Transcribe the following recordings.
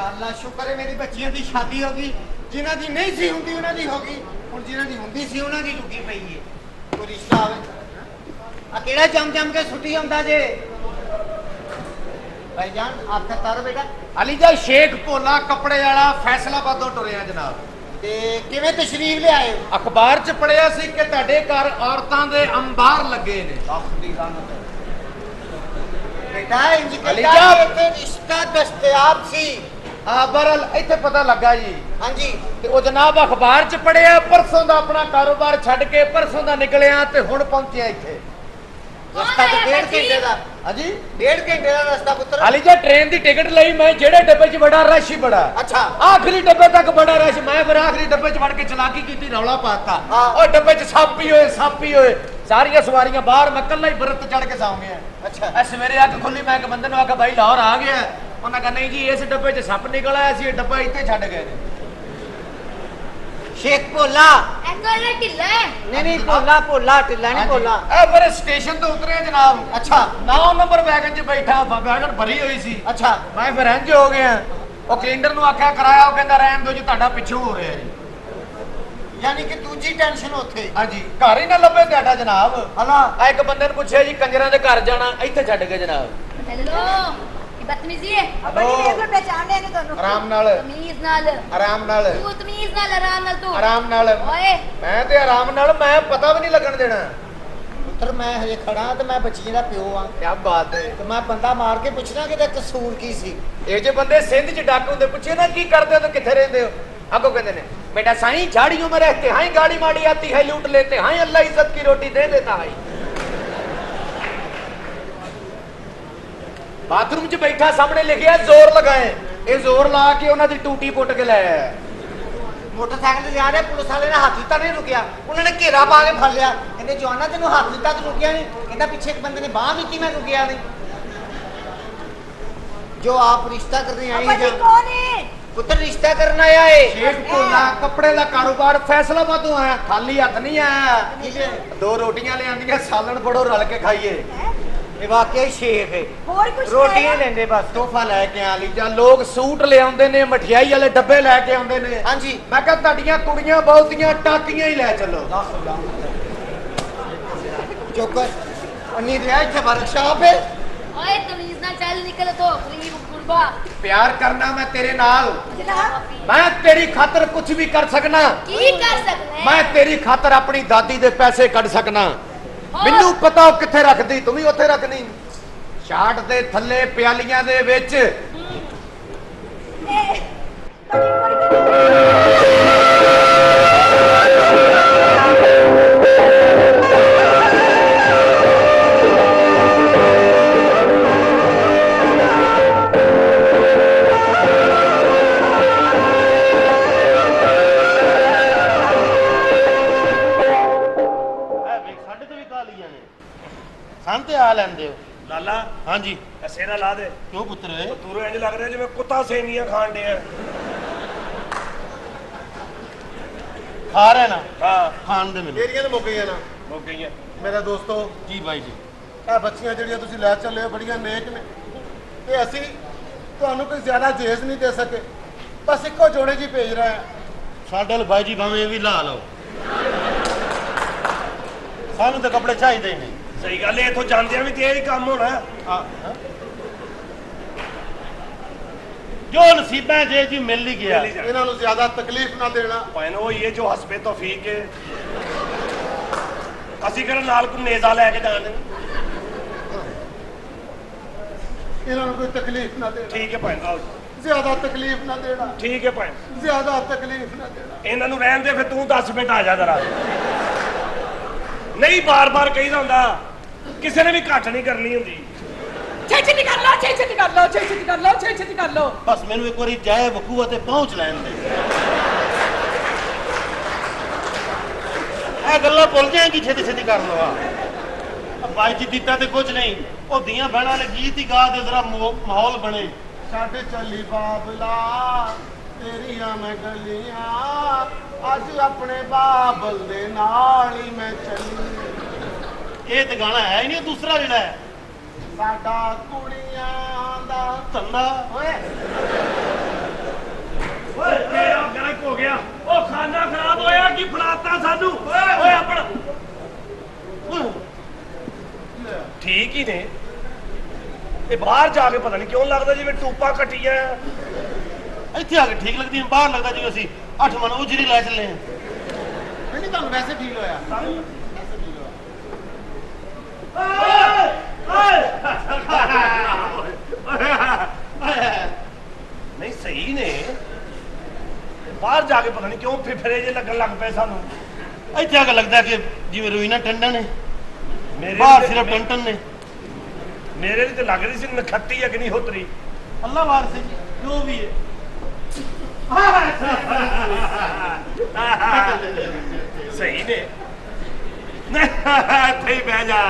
या अल्लाह शुक्र है मेरी बच्चियों की शादी होगी जिन्हां दी नहीं सी हुंदी उन्हां दी होगी हुण जिन्हां दी हुंदी सी उन्हां दी रुकी पई है कोई रिश्ता आवे आ केड़ा जम जम के छुट्टी आंदा जे भाईजान आपका तार बेटा अलीजा शेख भोला कपड़े वाला फैसलाबादों टुरिया जनाब ते किवें तशरीफ ले आए अखबार च पढ़िया सी कि तुहाडे घर औरतां दे अंबार लगे ने आखिरी लानत बेटा इंज अलीजा के रिश्ता दस्तयाब सी बरल इत्थे पता लगा जी हां जी ते ओ जनाब अखबार च पढ़िया परसों दा अपना कारोबार छड्ड के परसों दा निकलिया ते हुण पहुंचिया इत्थे रास्ता तो 1.5 घंटे दा हां जी 1.5 घंटे दा रास्ता पुत्र अलीजा ट्रेन दी टिकट लई मैं जेड़े डब्बे च बड़ा रश ही बड़ा अच्छा आखिरी डब्बे तक बड़ा रश मैं फिर आखिरी डब्बे च वड़ के चलाकी कीती रौला पाता और डब्बे च सप ही होए सारियां सवारियां बाहर मैं कल्ला ही बरत चढ़ के सौ गया अच्छा ऐ सवेरे अख खुली मैं एक बंदे नु आखा भाई लाहौर आ गया उन्हें कहा नहीं जी इस डब्बे च सप निकल आया सी डब्बा इत्थे छड्ड गए ने शेख भोला अंकल ने ढिल्ला है नहीं भोला भोला ढिल्ला नहीं भोला ए पर स्टेशन तो उतरे जनाब अच्छा 9 नंबर वैगन च बैठा वैगन भरी हुई सी अच्छा मैं फिर इंज हो गया ਉਹ ਕੈਲੰਡਰ ਨੂੰ ਆਖਿਆ ਕਰਾਇਆ ਉਹ ਕਹਿੰਦਾ ਰਹਿਣ ਦਿਓ ਜੀ ਤੁਹਾਡਾ ਪਿੱਛੋਂ ਹੋ ਰਿਹਾ ਜੀ यानी कि दूजी टेंशन ਉੱਥੇ ਹਾਂਜੀ ਘਰ ਹੀ ਨਾ ਲੱਭੇ ਤੁਹਾਡਾ ਜਨਾਬ ਹਲਾ ਆ ਇੱਕ ਬੰਦੇ ਨੂੰ ਪੁੱਛਿਆ ਜੀ ਕੰਜਰਾਂ ਦੇ ਘਰ ਜਾਣਾ ਇੱਥੇ ਛੱਡ ਕੇ ਜਨਾਬ हेलो ये बदतमीजी है अपनी बिल्कुल पहचान है नहीं ਆਰਾਮ ਨਾਲ तमीज नाल ਆਰਾਮ ਨਾਲ तू तमीज नाल आराम नाल तू ਆਰਾਮ ਨਾਲ ओए ਮੈਂ ਤੇ ਆਰਾਮ ਨਾਲ ਮੈਂ ਪਤਾ ਵੀ ਨਹੀਂ ਲੱਗਣ ਦੇਣਾ ਪੁੱਤਰ ਮੈਂ ਹਜੇ ਖੜਾ ਤੇ ਮੈਂ ਬੱਚੀ ਦਾ ਪਿਓ ਆ ਕੀ ਬਾਤ ਹੈ ਤੇ ਮੈਂ ਬੰਦਾ ਮਾਰ ਕੇ ਪੁੱਛਣਾ ਕਿ ਇਹਦਾ ਕਸੂਰ ਕੀ ਸੀ ਇਹ ਜੇ ਬੰਦੇ ਸਿੰਧ ਚ ਡਾਕੂ ਹੁੰਦੇ ਪੁੱਛੇ ਨਾ ਕੀ ਕਰਦੇ ਹੋ ਤੇ ਕਿੱਥੇ ਰਹਿੰਦੇ ਹੋ आगो कहते ने बेटा साईं झाड़ियों में रहते हैं गाड़ी माड़ी आती है लूट लेते हैं अल्लाह इज्जत की रोटी दे देता है बाथरूम च बैठा सामने लिखिया जोर लगाए ये जोर ला के उन्होंने टूटी पुट के लाया मोटरसाइकिल से जा रहे पुलिस वाले ने हाथ दिता नहीं रुकिया उन्होंने घेरा पा के फड़ लिया कहते जवाना तेन हाथ दिता तो रुकिया नहीं कहता पीछे एक बंदे ने बांह दी मैं रुकिया नहीं जो आप रिश्ता करने आई अपनी हैं कौन है पुत्र रिश्ता करना आया है शेख भोला कपड़े का कारोबार फैसलाबादों आया खाली हाथ नहीं आया ठीक है दो रोटियां ले आंदियां सालन फड़ो रल के खाइए ये वाकई शेख है और कुछ रोटियां लेंदे बस ਤੋਹਫਾ ਲੈ ਕੇ ਆ ਲੀਜਾ ਲੋਕ ਸੂਟ ਲੈ ਆਉਂਦੇ ਨੇ ਮਠਿਆਈ ਵਾਲੇ ਡੱਬੇ ਲੈ ਕੇ ਆਉਂਦੇ ਨੇ हाँ जी ਮੈਂ ਕਿਹਾ ਤੁਹਾਡੀਆਂ ਕੁੜੀਆਂ ਬਹੁਤੀਆਂ ਟਾਕੀਆਂ ਹੀ ਲੈ ਚੱਲੋ चौकर अन्नी दिया इत्थे वर्कशॉप है ओए तमीज नाल चल निकल तो गरीब गुरबा प्यार करना मैं तेरे नाल जनाब मैं तेरी खातर कुछ भी कर सकना की कर सकने मैं तेरी खातर अपनी दादी दे पैसे कढ सकना ਮੈਨੂੰ ਪਤਾ ਉਹ ਕਿੱਥੇ ਰੱਖਦੀ ਤੂੰ ਵੀ ਉੱਥੇ ਰੱਖਣੀ ਸ਼ਾਟ ਦੇ ਥੱਲੇ ਪਿਆਲੀਆਂ ਦੇ ਵਿੱਚ ਸੰਤੇ ਆ ਲੈਂਦੇ ਹੋ ਲਾਲਾ ਹਾਂਜੀ ਐਸੇ ਨਾ ਲਾ ਦੇ ਕਿਉਂ ਪੁੱਤਰ ਤੂੰ ਇੰਜ ਲੱਗ ਰਿਹਾ ਜਿਵੇਂ ਕੁੱਤਾ ਸੇਵੀਆਂ ਖਾਣ ਡਿਆ ਖਾ ਰਹੇ ਨਾ ਹਾਂ ਖਾਣ ਦੇ ਮੈਨੂੰ ਮੇਰੀਆਂ ਤਾਂ ਮੁੱਕ ਗਈਆਂ ਨਾ ਮੁੱਕ ਗਈਆਂ ਮੇਰਾ ਦੋਸਤੋ ਜੀ ਬਾਈ ਜੀ ਇਹ ਬੱਚੀਆਂ ਜਿਹੜੀਆਂ ਤੁਸੀਂ ਲੈ ਚੱਲੇ ਹੋ ਬੜੀਆਂ ਨੇਕ ਨੇ ਤੇ ਅਸੀਂ ਤੁਹਾਨੂੰ ਕੋਈ ਜ਼ਿਆਦਾ ਜੇਜ਼ ਨਹੀਂ ਦੇ ਸਕੇ ਬਸ ਇੱਕੋ ਜੋੜੇ ਜੀ ਭੇਜ ਰਹੇ ਹਾਂ ਸਾਡੇ ਲਈ ਬਾਈ ਜੀ ਭਾਵੇਂ ਇਹ ਵੀ ਲਾ ਲਓ ਸਾਨੂੰ ਤਾਂ ਕੱਪੜੇ ਚਾਹੀਦੇ ਨੇ ਸਹੀ ਗੱਲ ਹੈ ਇੱਥੋਂ ਜਾਂਦਿਆਂ ਵੀ ਤੇ ਇਹ ਹੀ ਕੰਮ ਹੋਣਾ ਜੋ ਨਸੀਬਾਂ ਜੇ ਜੀ ਮਿਲ ਹੀ ਗਿਆ ਇਹਨਾਂ ਨੂੰ ਜ਼ਿਆਦਾ ਤਕਲੀਫ ਨਾ ਦੇਣਾ ਪੈਨ ਉਹ ਹੀ ਹੈ ਜੋ ਹਸਬੇ ਤੌਫੀਕ ਹੈ ਅਸੀਂ ਕਿਹੜਾ ਨਾਲ ਕੋਈ ਨੇਜ਼ਾ ਲੈ ਕੇ ਜਾਣ ਇਹਨਾਂ ਨੂੰ ਕੋਈ ਤਕਲੀਫ ਨਾ ਦੇਣਾ ਠੀਕ ਹੈ ਪੈਨ ਆਓ ਜ਼ਿਆਦਾ ਤਕਲੀਫ ਨਾ ਦੇਣਾ ਠੀਕ ਹੈ ਪੈਨ ਜ਼ਿਆਦਾ ਤਕਲੀਫ ਨਾ ਦੇਣਾ ਇਹਨਾਂ ਨੂੰ ਰਹਿਣ ਦੇ ਫਿਰ ਤੂੰ 10 ਮਿੰਟ ਆ ਜਾ ਜ਼ਰਾ ਨਹੀਂ ਬਾਰ-ਬਾਰ ਕਹੀਦਾ ਹੁੰਦਾ ਕਿਸੇ ਨੇ ਵੀ ਘੱਟ ਨਹੀਂ ਕਰਨੀ ਹੁੰਦੀ छेछी कर लो छेछी कर लो छेछी कर लो छेछी कर लो ਬਸ ਮੈਨੂੰ ਇੱਕ ਵਾਰੀ ਜਾਏ ਵਕੂਆ ਤੇ ਪਹੁੰਚ ਲੈਣ ਦੇ ਇਹ ਗੱਲਾਂ ਭੁੱਲ ਜਾਏਗੀ ਛੇਤੀ ਛੇਤੀ ਕਰ ਲਓ ਆ ਬਾਈ ਜੀ ਦਿੱਤਾ ਤੇ ਕੁਝ ਨਹੀਂ ਉਹ ਦੀਆਂ ਬਹਿਣਾ ਨੇ ਗੀਤ ਹੀ ਗਾ ਦੇ ਜ਼ਰਾ ਮਾਹੌਲ ਬਣੇ ਛੱਡ ਚੱਲੀ ਬਾਬਲਾ ਤੇਰੀਆਂ ਮੈਂ ਗਲੀਆਂ ਅੱਜ ਆਪਣੇ ਬਾਬਲ ਦੇ ਨਾਲ ਹੀ ਮੈਂ ਚੱਲੀ ਇਹ ਤੇ ਗਾਣਾ ਹੈ ਹੀ ਨਹੀਂ ਦੂਸਰਾ ਜਿਹੜਾ ਹੈ ਸਾਡਾ ਕੁੜੀਆਂ ਦਾ ਧੰਦਾ ਓਏ ਉਹ ਖਾਣਾ ਖਰਾਬ ਹੋਇਆ ਕੀ ਫੜਾਤਾ ਸਾਨੂੰ ਓਏ ਆਪਣਾ ਠੀਕ ਹੀ ਨੇ ਇਹ ਬਾਹਰ ਜਾ ਕੇ ਪਤਾ ਨਹੀਂ ਕਿਉਂ ਲੱਗਦਾ ਜਿਵੇਂ ਟੂਪਾਂ ਕੱਟੀਆਂ ਇੱਥੇ ਆ ਕੇ ਠੀਕ ਲੱਗਦੀ ਬਾਹਰ ਲੱਗਦਾ ਜਿਵੇਂ ਅਸੀਂ 8 ਮਨ ਉਹ ਜਿਹੜੀ ਲੈ ਚੱਲੇ ਆ ਨਹੀਂ ਤੁਹਾਨੂੰ ਵੈਸੇ ਫੀਲ ਹੋਇਆ ਨਹੀਂ ਸਹੀ ਨੇ ਬਾਹਰ ਜਾ ਕੇ ਪਤਾ ਨਹੀਂ ਕਿਉਂ ਫਿਫਰੇ ਜੇ ਲੱਗਣ ਲੱਗ ਪਏ ਸਾਨੂੰ ਇੱਥੇ ਆ ਕੇ ਲੱਗਦਾ ਕਿ ਜਿਵੇਂ ਰੋਈਨਾ ਟੰਡਨ ਨੇ ਮੇਰੇ ਬਾਹਰ ਸਿਰਫ ਟੰਟਨ ਨੇ ਮੇਰੇ ਲਈ ਤੇ ਲੱਗ ਰਹੀ ਸੀ ਨਖੱਤੀ ਅਗਨੀ ਹੋਤਰੀ ਅੱਲਾ ਵਾਰ ਸਿੰਘ ਜੋ ਵੀ ਹੈ ਸਹੀ ਨੇ ਇੱਥੇ ਹੀ ਬਹਿ ਜਾ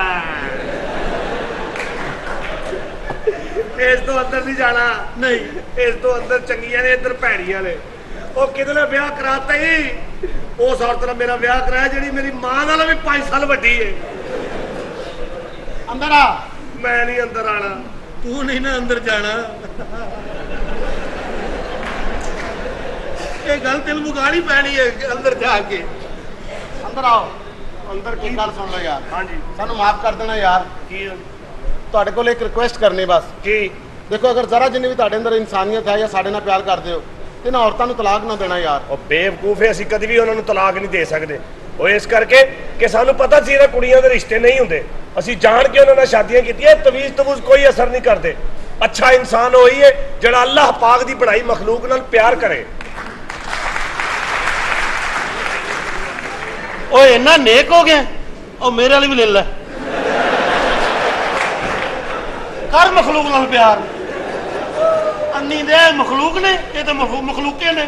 ਇਸ ਤੋਂ ਅੰਦਰ ਨਹੀਂ ਜਾਣਾ ਨਹੀਂ ਇਸ ਤੋਂ ਅੰਦਰ ਚੰਗੀਆਂ ਨੇ ਇੱਧਰ ਭੈੜੀਆਂ ਨੇ ਉਹ ਕਿਹਦੇ ਨਾਲ ਵਿਆਹ ਕਰਾਤਾ ਹੀ ਉਸ ਔਰਤ ਨਾਲ ਮੇਰਾ ਵਿਆਹ ਕਰਾਇਆ ਜਿਹੜੀ ਮੇਰੀ ਮਾਂ ਨਾਲ ਵੀ 5 ਸਾਲ ਵੱਡੀ ਹੈ ਅੰਦਰ ਆ ਮੈਂ ਨਹੀਂ ਅੰਦਰ ਆਣਾ ਤੂੰ ਨਹੀਂ ਨਾ ਅੰਦਰ ਜਾਣਾ ਇਹ ਗੱਲ ਦਿਲ ਮੁਗਾੜੀ ਪੈਣੀ ਹੈ ਅੰਦਰ ਜਾ ਕੇ ਅੰਦਰ ਆਓ ਅੰਦਰ ਕੀ ਗੱਲ ਸੁਣ ਲਓ ਯਾਰ ਹਾਂਜੀ ਸਾਨੂੰ ਮਾਫ ਕਰ ਦੇਣਾ ਯਾਰ ਕੀ ਤੁਹਾਡੇ ਕੋਲ ਇੱਕ ਰਿਕੁਐਸਟ ਕਰਨੀ ਬਸ ਕੀ ਦੇਖੋ ਅਗਰ ਜ਼ਰਾ ਜਿੰਨੀ ਵੀ ਤੁਹਾਡੇ ਅੰਦਰ ਇਨਸਾਨੀਅਤ ਹੈ ਜਾਂ ਸਾਡੇ ਨਾਲ ਪਿਆਰ ਕਰਦੇ ਹੋ ਤੇ ਇਹਨਾਂ ਔਰਤਾਂ ਨੂੰ ਤਲਾਕ ਨਾ ਦੇਣਾ ਯਾਰ ਉਹ ਬੇਵਕੂਫ ਹੈ ਅਸੀਂ ਕਦੀ ਵੀ ਉਹਨਾਂ ਨੂੰ ਤਲਾਕ ਨਹੀਂ ਦੇ ਸਕਦੇ ਉਹ ਇਸ ਕਰਕੇ ਕਿ ਸਾਨੂੰ ਪਤਾ ਸੀ ਇਹਨਾਂ ਕੁੜੀਆਂ ਦੇ ਰਿਸ਼ਤੇ ਨਹੀਂ ਹੁੰਦੇ ਅਸੀਂ ਜਾਣ ਕੇ ਉਹਨਾਂ ਨਾਲ ਸ਼ਾਦੀਆਂ ਕੀਤੀਆਂ ਤਵੀਜ਼ ਤਵੂਜ਼ ਕੋਈ ਅਸਰ ਨਹੀਂ ਕਰਦੇ ਅੱਛਾ ਇਨਸਾਨ ਉਹੀ ਹੈ ਜਿਹੜਾ ਅੱਲਾਹ ਪਾਕ ਦੀ ਬਣਾਈ ਮਖਲੂਕ ਨਾਲ ਪਿਆਰ ਕਰੇ ਓਏ ਇੰਨਾ ਨੇਕ ਹੋ ਗਿਆ ਉਹ ਮੇਰੇ ਵਾਲੀ ਵੀ ਲੈ ਲੈ ਕਰ ਮਖਲੂਕ ਨਾਲ ਪਿਆਰ ਅੰਨੀ ਦੇ ਮਖਲੂਕ ਨੇ ਇਹ ਤਾਂ ਮਖਲੂਕੇ ਨੇ